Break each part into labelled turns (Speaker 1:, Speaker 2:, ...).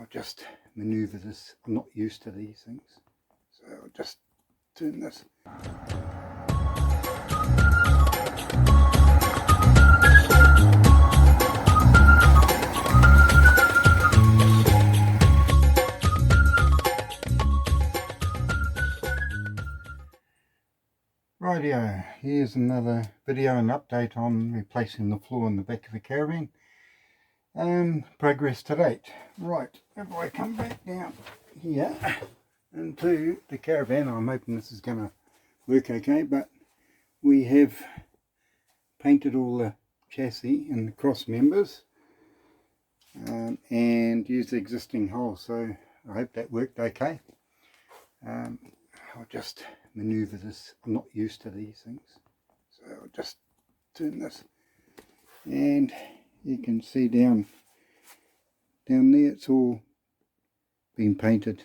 Speaker 1: I'll just maneuver this. I'm not used to these things, so I'll just turn this. Rightio, here's another video and update on replacing the floor in the back of the caravan. Progress to date. Right, if I come back down here into the caravan, I'm hoping this is going to work okay, but we have painted all the chassis and the cross members and used the existing holes, so I hope that worked okay. I'll just maneuver this. I'm not used to these things, so I'll just turn this, and you can see down there it's all been painted,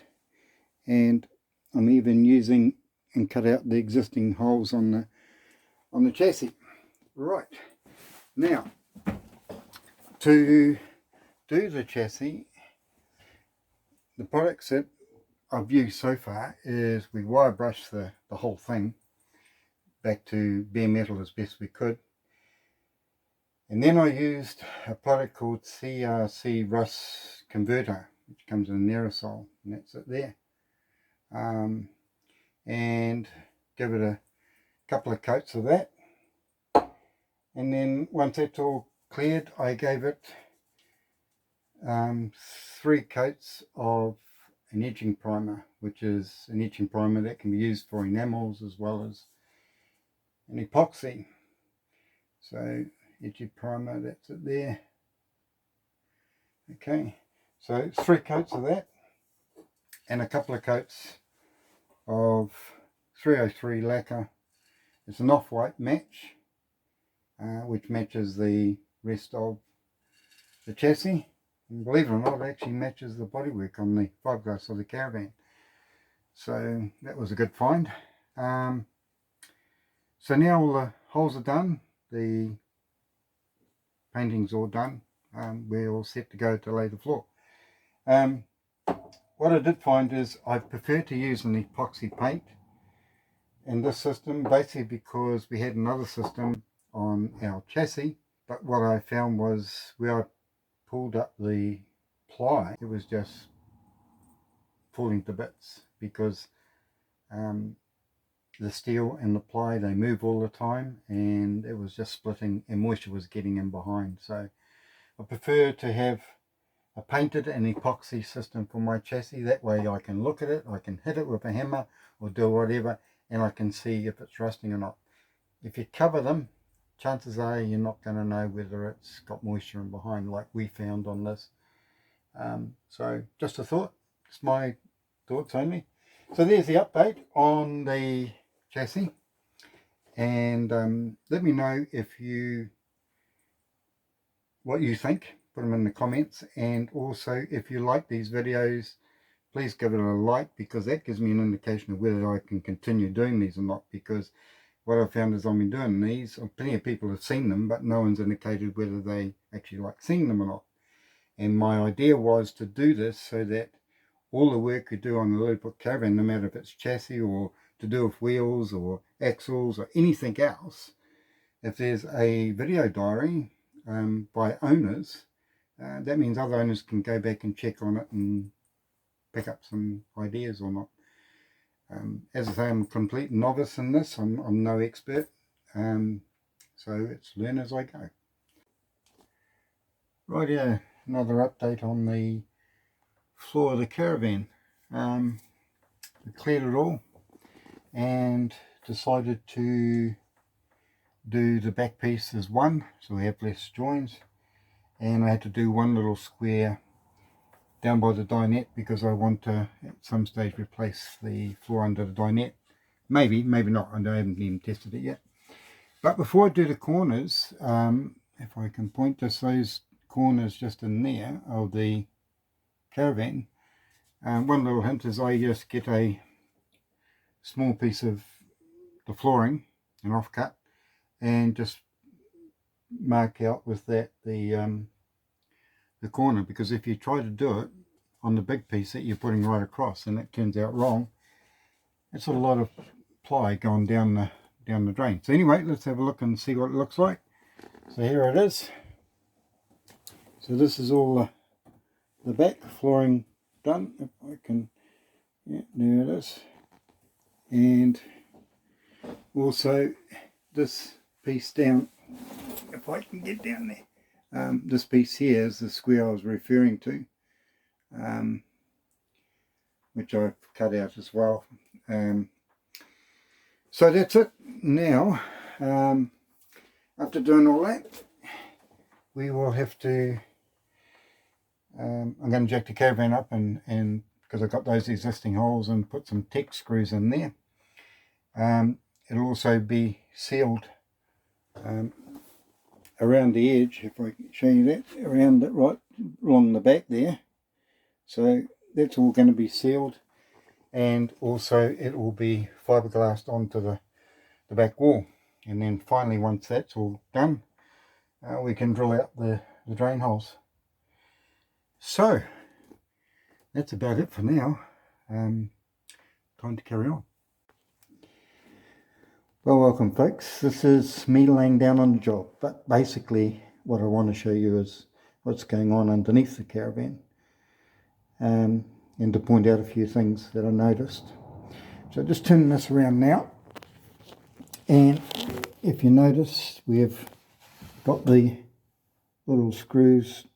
Speaker 1: and I'm even using and cut out the existing holes on the chassis. Right, now to do the chassis, the products that I've used so far is we wire brushed the whole thing back to bare metal as best we could, and then I used a product called CRC Rust Converter, which comes in an aerosol, and that's it there. And give it a couple of coats of that, and then once that's all cleared, I gave it 3 coats of an edging primer, which is an etching primer that can be used for enamels as well as an epoxy. So edging primer, that's it there. Okay, so 3 coats of that and a couple of coats of 303 lacquer. It's an off-white match, which matches the rest of the chassis. And believe it or not, it actually matches the bodywork on the fiberglass of the caravan. So that was a good find. So now all the holes are done, the painting's all done, we're all set to go to lay the floor. What I did find is I prefer to use an epoxy paint in this system, basically because we had another system on our chassis, but what I found was where I pulled up the ply, it was just falling to bits because the steel and the ply, they move all the time, and it was just splitting and moisture was getting in behind. So I prefer to have a painted and epoxy system for my chassis. That way I can look at it, I can hit it with a hammer or do whatever, and I can see if it's rusting or not. If you cover them, chances are you're not going to know whether it's got moisture in behind like we found on this. So just a thought, it's my thoughts only. So there's the update on the chassis, and let me know what you think. Put them in the comments, and also if you like these videos, please give it a like, because that gives me an indication of whether I can continue doing these or not. Because what I've found is I've been doing these, plenty of people have seen them, but no one's indicated whether they actually like seeing them or not. And my idea was to do this so that all the work we do on the Lilliput caravan, no matter if it's chassis or to do with wheels or axles or anything else, if there's a video diary by owners, that means other owners can go back and check on it and pick up some ideas or not. As I say, I'm a complete novice in this. I'm no expert, so it's learn as I go. Right, yeah, another update on the floor of the caravan. We cleared it all and decided to do the back piece as one, so we have less joins, and I had to do one little square down by the dinette because I want to at some stage replace the floor under the dinette. Maybe not, I haven't even tested it yet. But before I do the corners, if I can point to those corners just in there of the caravan, one little hint is I just get a small piece of the flooring, an offcut, and just mark out with that the corner, because if you try to do it on the big piece that you're putting right across, and that turns out wrong. It's a lot of ply going down the drain. So anyway, let's have a look and see what it looks like. So here it is. So this is all the back flooring done. If I can, yeah, there it is. And also this piece down, if I can get down there. This piece here is the square I was referring to, which I've cut out as well. So that's it. Now, after doing all that, we will have to, I'm going to jack the caravan up and because I've got those existing holes, and put some Tex screws in there. It'll also be sealed around the edge, if I can show you that, around it right along the back there. So that's all going to be sealed, and also it will be fiberglassed onto the back wall. And then finally, once that's all done, we can drill out the drain holes. So that's about it for now. Time to carry on. Well, welcome folks. This is me laying down on the job, but basically what I want to show you is what's going on underneath the caravan, and to point out a few things that I noticed. So just turning this around now, and if you notice, we've got the little screws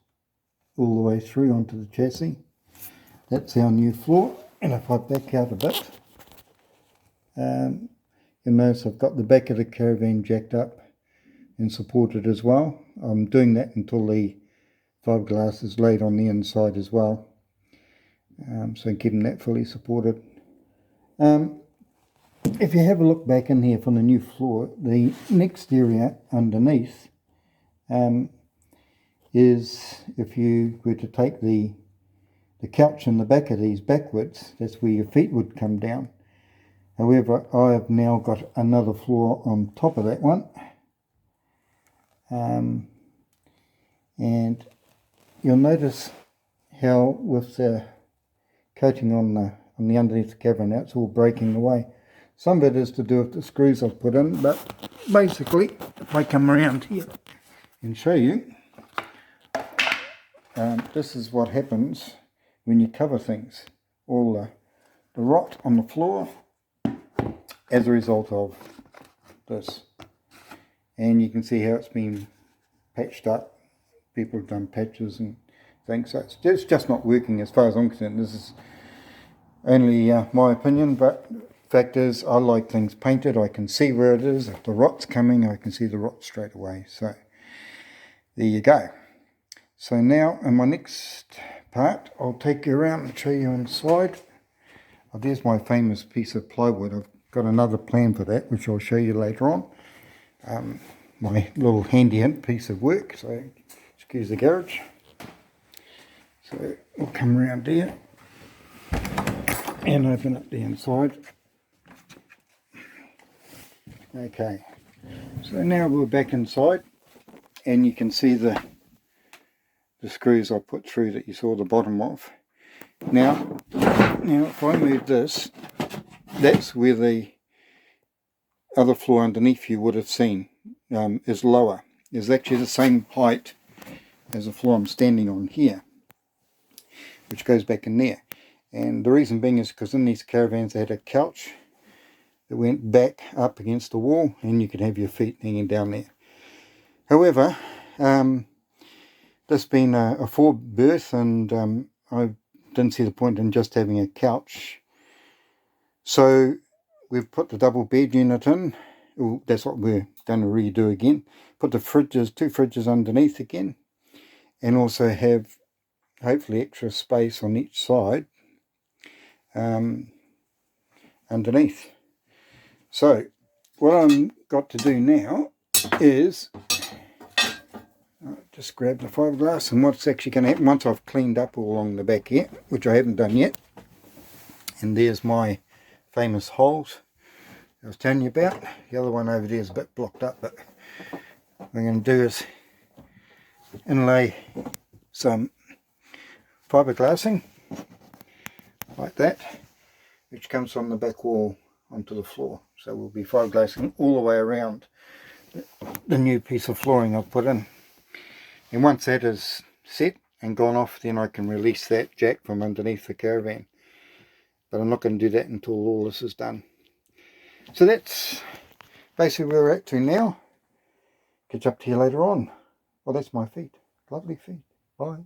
Speaker 1: all the way through onto the chassis. That's our new floor, and if I back out a bit, you'll notice I've got the back of the caravan jacked up and supported as well. I'm doing that until the fiberglass is laid on the inside as well, so keeping that fully supported. If you have a look back in here from the new floor, the next area underneath is, if you were to take the couch in the back of these backwards, that's where your feet would come down. However, I have now got another floor on top of that one, and you'll notice how with the coating on the underneath the caravan now, it's all breaking away. Some of it is to do with the screws I've put in, but basically, if I come around here and show you, this is what happens when you cover things. All the rot on the floor as a result of this. And you can see how it's been patched up. People have done patches and things. So it's just not working as far as I'm concerned. This is only my opinion, but fact is, I like things painted. I can see where it is. If the rot's coming, I can see the rot straight away. So there you go. So now in my next part, I'll take you around and show you inside. Oh, there's my famous piece of plywood. I've got another plan for that, which I'll show you later on. My little handy hint piece of work. So excuse the garage. So we'll come around here and open up the inside. Okay, so now we're back inside, and you can see the screws I put through that you saw the bottom of. Now if I move this, that's where the other floor underneath you would have seen is lower. It's actually the same height as the floor I'm standing on here, which goes back in there. And the reason being is because in these caravans they had a couch that went back up against the wall, and you could have your feet hanging down there. However, this being a four berth, and I didn't see the point in just having a couch, so we've put the double bed unit in. Well, that's what we're going to redo again. Put the fridges, two fridges underneath again, and also have hopefully extra space on each side underneath. So what I'm got to do now is just grab the fiberglass, and what's actually going to happen once I've cleaned up all along the back here, which I haven't done yet, and there's my famous holes I was telling you about. The other one over there is a bit blocked up, but what I'm going to do is inlay some fiberglassing like that, which comes from the back wall onto the floor. So we'll be fiberglassing all the way around the new piece of flooring I've put in. And once that is set and gone off, then I can release that jack from underneath the caravan. But I'm not going to do that until all this is done. So that's basically where we're at to now. Catch up to you later on. Well, that's my feet. Lovely feet. Bye.